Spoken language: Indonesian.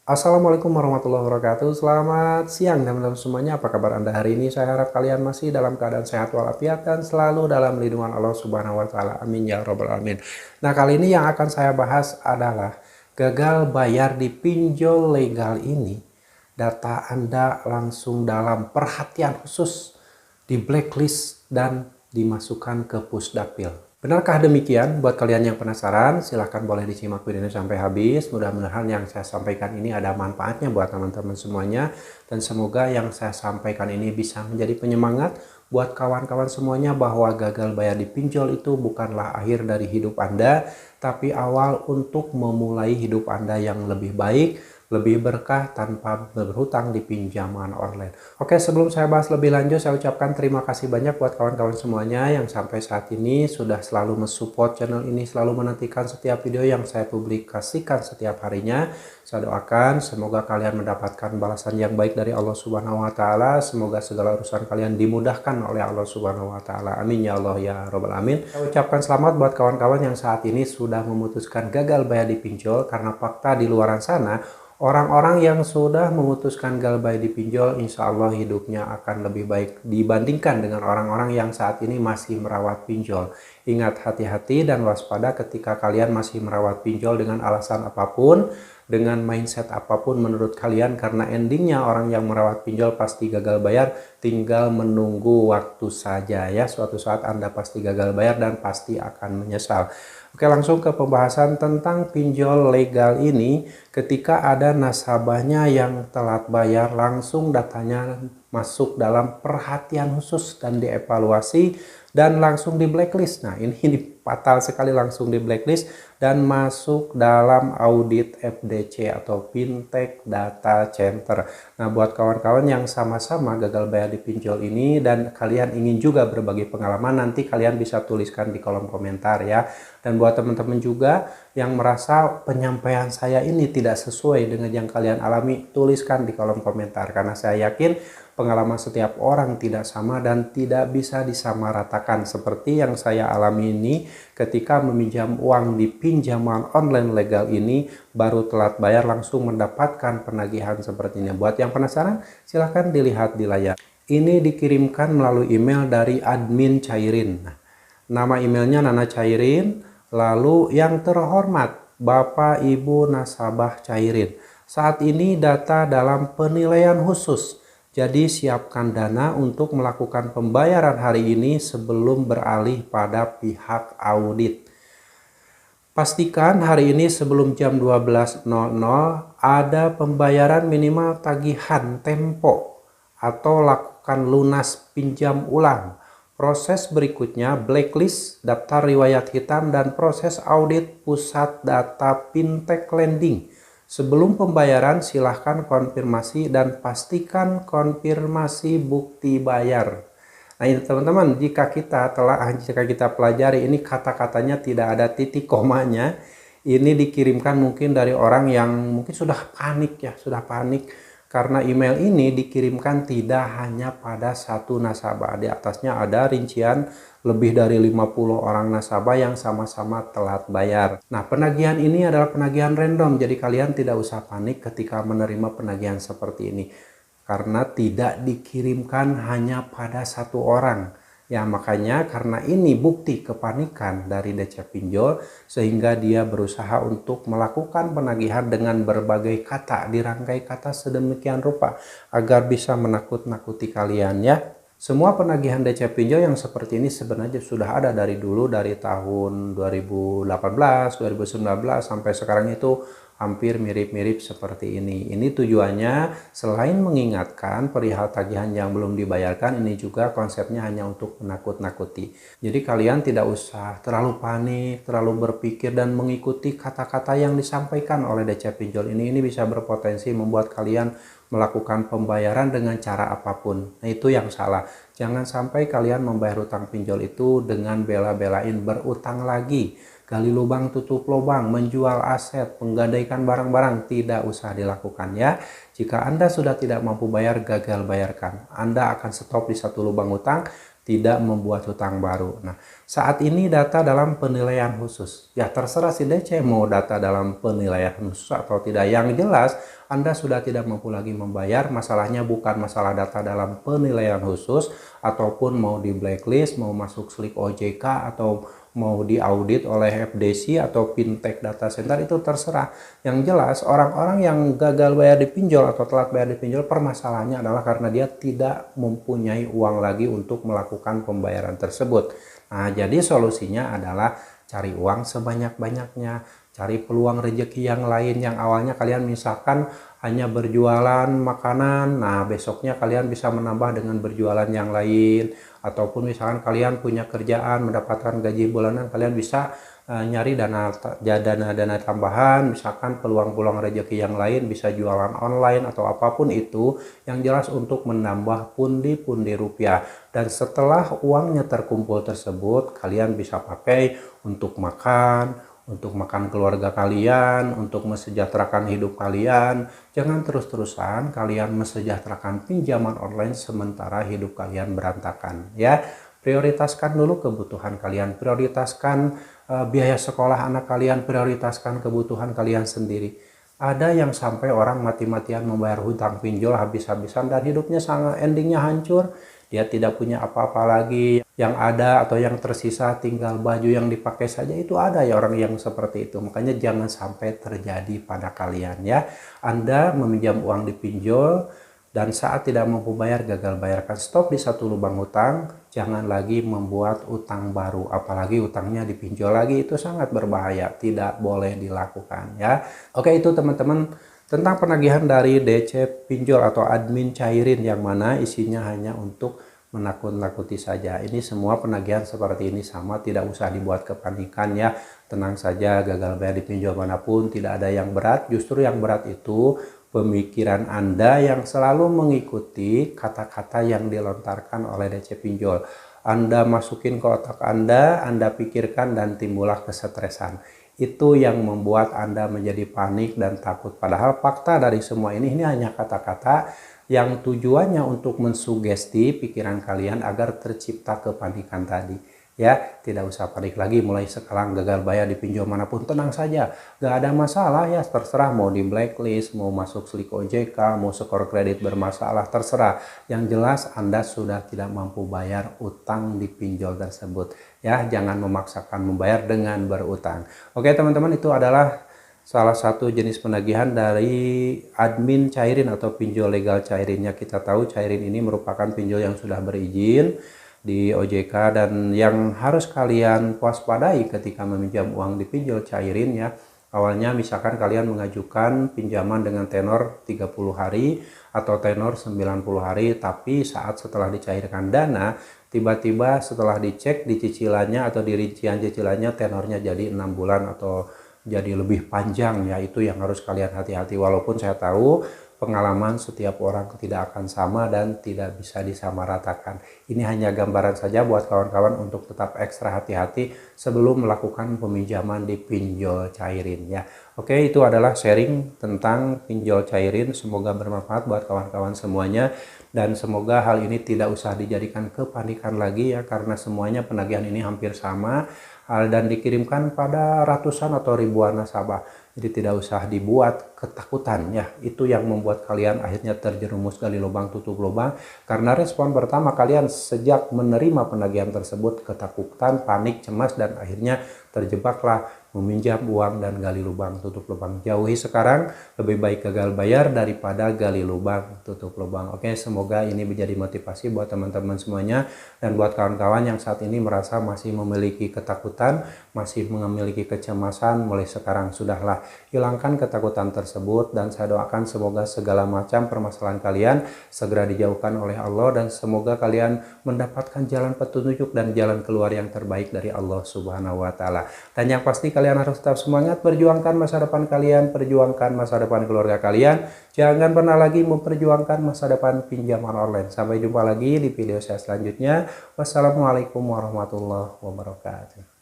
Assalamualaikum warahmatullahi wabarakatuh. Selamat siang teman-teman semuanya. Apa kabar Anda hari ini? Saya harap kalian masih dalam keadaan sehat walafiat dan selalu dalam lindungan Allah Subhanahu wa taala. Amin ya rabbal alamin. Nah, kali ini yang akan saya bahas adalah gagal bayar di pinjol legal ini. Data Anda langsung dalam perhatian khusus, di blacklist dan dimasukkan ke pusdapil. Benarkah demikian? Buat kalian yang penasaran, silahkan boleh disimak videonya sampai habis. Mudah-mudahan yang saya sampaikan ini ada manfaatnya buat teman-teman semuanya. Dan semoga yang saya sampaikan ini bisa menjadi penyemangat buat kawan-kawan semuanya bahwa gagal bayar di pinjol itu bukanlah akhir dari hidup Anda, tapi awal untuk memulai hidup Anda yang lebih baik, lebih berkah tanpa berhutang di pinjaman online. Oke, sebelum saya bahas lebih lanjut, saya ucapkan terima kasih banyak buat kawan-kawan semuanya yang sampai saat ini sudah selalu mensupport channel ini, selalu menantikan setiap video yang saya publikasikan setiap harinya. Saya doakan semoga kalian mendapatkan balasan yang baik dari Allah Subhanahu wa taala. Semoga segala urusan kalian dimudahkan oleh Allah Subhanahu wa taala. Amin ya Allah ya rabbal alamin. Saya ucapkan selamat buat kawan-kawan yang saat ini sudah memutuskan gagal bayar di pinjol, karena fakta di luaran sana orang-orang yang sudah memutuskan gagal bayar di pinjol, insya Allah hidupnya akan lebih baik dibandingkan dengan orang-orang yang saat ini masih merawat pinjol. Ingat, hati-hati dan waspada ketika kalian masih merawat pinjol dengan alasan apapun, dengan mindset apapun menurut kalian, karena endingnya orang yang merawat pinjol pasti gagal bayar, tinggal menunggu waktu saja ya. Suatu saat Anda pasti gagal bayar dan pasti akan menyesal. Oke, langsung ke pembahasan tentang pinjol legal ini. Ketika ada nasabahnya yang telat bayar, langsung datanya masuk dalam perhatian khusus dan dievaluasi dan langsung di blacklist. Nah, ini fatal sekali, langsung di blacklist dan masuk dalam audit FDC atau Fintech Data Center. Nah, buat kawan-kawan yang sama-sama gagal bayar di pinjol ini dan kalian ingin juga berbagi pengalaman, nanti kalian bisa tuliskan di kolom komentar ya. Dan buat teman-teman juga yang merasa penyampaian saya ini tidak sesuai dengan yang kalian alami, tuliskan di kolom komentar, karena saya yakin pengalaman setiap orang tidak sama dan tidak bisa disamaratakan. Seperti yang saya alami ini ketika meminjam uang di pinjaman online legal ini, baru telat bayar langsung mendapatkan penagihan seperti ini. Buat yang penasaran, silahkan dilihat di layar. Ini dikirimkan melalui email dari admin Cairin. Nah, nama emailnya Nana Cairin. Lalu yang terhormat Bapak Ibu nasabah Cairin, saat ini data dalam penilaian khusus. Jadi siapkan dana untuk melakukan pembayaran hari ini sebelum beralih pada pihak audit. Pastikan hari ini sebelum jam 12.00 ada pembayaran minimal tagihan tempo atau lakukan lunas pinjam ulang. Proses berikutnya blacklist, daftar riwayat hitam, dan proses audit pusat data fintech lending. Sebelum pembayaran silahkan konfirmasi dan pastikan konfirmasi bukti bayar. Nah ini teman-teman, jika kita pelajari ini kata-katanya tidak ada titik komanya, ini dikirimkan mungkin dari orang yang mungkin sudah panik ya, sudah panik. Karena email ini dikirimkan tidak hanya pada satu nasabah. Di atasnya ada rincian lebih dari 50 orang nasabah yang sama-sama telat bayar. Nah, penagihan ini adalah penagihan random. Jadi kalian tidak usah panik ketika menerima penagihan seperti ini. Karena tidak dikirimkan hanya pada satu orang. Ya, makanya karena ini bukti kepanikan dari DC Pinjol sehingga dia berusaha untuk melakukan penagihan dengan berbagai kata, dirangkai kata sedemikian rupa agar bisa menakut-nakuti kalian ya. Semua penagihan DC Pinjol yang seperti ini sebenarnya sudah ada dari dulu, dari tahun 2018, 2019 sampai sekarang itu hampir mirip-mirip seperti ini. Ini tujuannya selain mengingatkan perihal tagihan yang belum dibayarkan, ini juga konsepnya hanya untuk menakut-nakuti. Jadi kalian tidak usah terlalu panik, terlalu berpikir dan mengikuti kata-kata yang disampaikan oleh DC Pinjol ini. Ini bisa berpotensi membuat kalian melakukan pembayaran dengan cara apapun. Nah, itu yang salah. Jangan sampai kalian membayar utang pinjol itu dengan bela-belain berutang lagi, gali lubang tutup lubang, menjual aset, menggadaikan barang-barang, tidak usah dilakukan ya. Jika Anda sudah tidak mampu bayar, gagal bayarkan. Anda akan stop di satu lubang utang tidak membuat hutang baru. Nah, saat ini data dalam penilaian khusus. Ya, terserah si DC mau data dalam penilaian khusus atau tidak. Yang jelas, Anda sudah tidak mampu lagi membayar. Masalahnya bukan masalah data dalam penilaian khusus, ataupun mau di blacklist, mau masuk slip OJK, atau mau diaudit oleh FDC atau fintech data center, itu terserah. Yang jelas orang-orang yang gagal bayar di pinjol atau telat bayar di pinjol, permasalahannya adalah karena dia tidak mempunyai uang lagi untuk melakukan pembayaran tersebut. Nah, jadi solusinya adalah cari uang sebanyak-banyaknya, cari peluang rezeki yang lain. Yang awalnya kalian misalkan hanya berjualan makanan, nah besoknya kalian bisa menambah dengan berjualan yang lain. Ataupun misalkan kalian punya kerjaan mendapatkan gaji bulanan, kalian bisa nyari dana tambahan, misalkan peluang-peluang rezeki yang lain, bisa jualan online atau apapun itu, yang jelas untuk menambah pundi-pundi rupiah. Dan setelah uangnya terkumpul tersebut, kalian bisa pakai untuk makan, untuk makan keluarga kalian, untuk mesejahterakan hidup kalian. Jangan terus-terusan kalian mesejahterakan pinjaman online sementara hidup kalian berantakan, ya. Prioritaskan dulu kebutuhan kalian, prioritaskan biaya sekolah anak kalian, prioritaskan kebutuhan kalian sendiri. Ada yang sampai orang mati-matian membayar hutang pinjol habis-habisan dan hidupnya sangat endingnya hancur. Dia tidak punya apa-apa lagi, yang ada atau yang tersisa tinggal baju yang dipakai saja. Itu ada ya orang yang seperti itu. Makanya jangan sampai terjadi pada kalian, ya. Anda meminjam uang di pinjol dan saat tidak mampu bayar, gagal bayarkan, stop di satu lubang hutang. Jangan lagi membuat utang baru, apalagi utangnya dipinjol lagi. Itu sangat berbahaya, tidak boleh dilakukan, ya. Oke, itu teman-teman tentang penagihan dari DC pinjol atau admin cairin, yang mana isinya hanya untuk menakut-nakuti saja. Ini semua penagihan seperti ini sama, tidak usah dibuat kepanikan, ya. Tenang saja, gagal bayar di pinjol manapun tidak ada yang berat. Justru yang berat itu pemikiran Anda yang selalu mengikuti kata-kata yang dilontarkan oleh DC pinjol. Anda masukin ke otak Anda pikirkan, dan timbullah kesetresan. Itu yang membuat Anda menjadi panik dan takut. Padahal fakta dari semua ini hanya kata-kata yang tujuannya untuk mensugesti pikiran kalian agar tercipta kepanikan tadi. Ya, tidak usah panik lagi mulai sekarang. Gagal bayar di pinjol manapun, tenang saja, gak ada masalah, ya. Terserah mau di blacklist, mau masuk slik OJK, mau skor kredit bermasalah, terserah. Yang jelas Anda sudah tidak mampu bayar utang di pinjol tersebut, ya. Jangan memaksakan membayar dengan berutang. Oke teman-teman, itu adalah salah satu jenis penagihan dari admin cairin atau pinjol legal cairinnya. Kita tahu cairin ini merupakan pinjol yang sudah berizin di OJK, dan yang harus kalian waspadai ketika meminjam uang di pinjol cairin, ya. Awalnya misalkan kalian mengajukan pinjaman dengan tenor 30 hari atau tenor 90 hari, tapi saat setelah dicairkan dana, tiba-tiba setelah dicek di cicilannya atau di rincian cicilannya tenornya jadi 6 bulan atau jadi lebih panjang, ya. Itu yang harus kalian hati-hati. Walaupun saya tahu pengalaman setiap orang tidak akan sama dan tidak bisa disamaratakan. Ini hanya gambaran saja buat kawan-kawan untuk tetap ekstra hati-hati sebelum melakukan peminjaman di pinjol cairin, ya. Oke, itu adalah sharing tentang pinjol cairin. Semoga bermanfaat buat kawan-kawan semuanya, dan semoga hal ini tidak usah dijadikan kepanikan lagi, ya, karena semuanya penagihan ini hampir sama dan dikirimkan pada ratusan atau ribuan nasabah. Jadi tidak usah dibuat ketakutan, ya. Itu yang membuat kalian akhirnya terjerumus gali lubang tutup lubang, karena respon pertama kalian sejak menerima penagihan tersebut ketakutan, panik, cemas, dan akhirnya terjebaklah meminjam uang dan gali lubang tutup lubang. Jauhi sekarang, lebih baik gagal bayar daripada gali lubang tutup lubang. Oke, semoga ini menjadi motivasi buat teman-teman semuanya, dan buat kawan-kawan yang saat ini merasa masih memiliki ketakutan, masih memiliki kecemasan, mulai sekarang sudahlah hilangkan ketakutan tersebut, dan saya doakan semoga segala macam permasalahan kalian segera dijauhkan oleh Allah, dan semoga kalian mendapatkan jalan petunjuk dan jalan keluar yang terbaik dari Allah Subhanahu wa Ta'ala. Dan yang pasti kalian harus tetap semangat, perjuangkan masa depan kalian, perjuangkan masa depan keluarga kalian. Jangan pernah lagi memperjuangkan masa depan pinjaman online. Sampai jumpa lagi di video saya selanjutnya. Wassalamualaikum warahmatullahi wabarakatuh.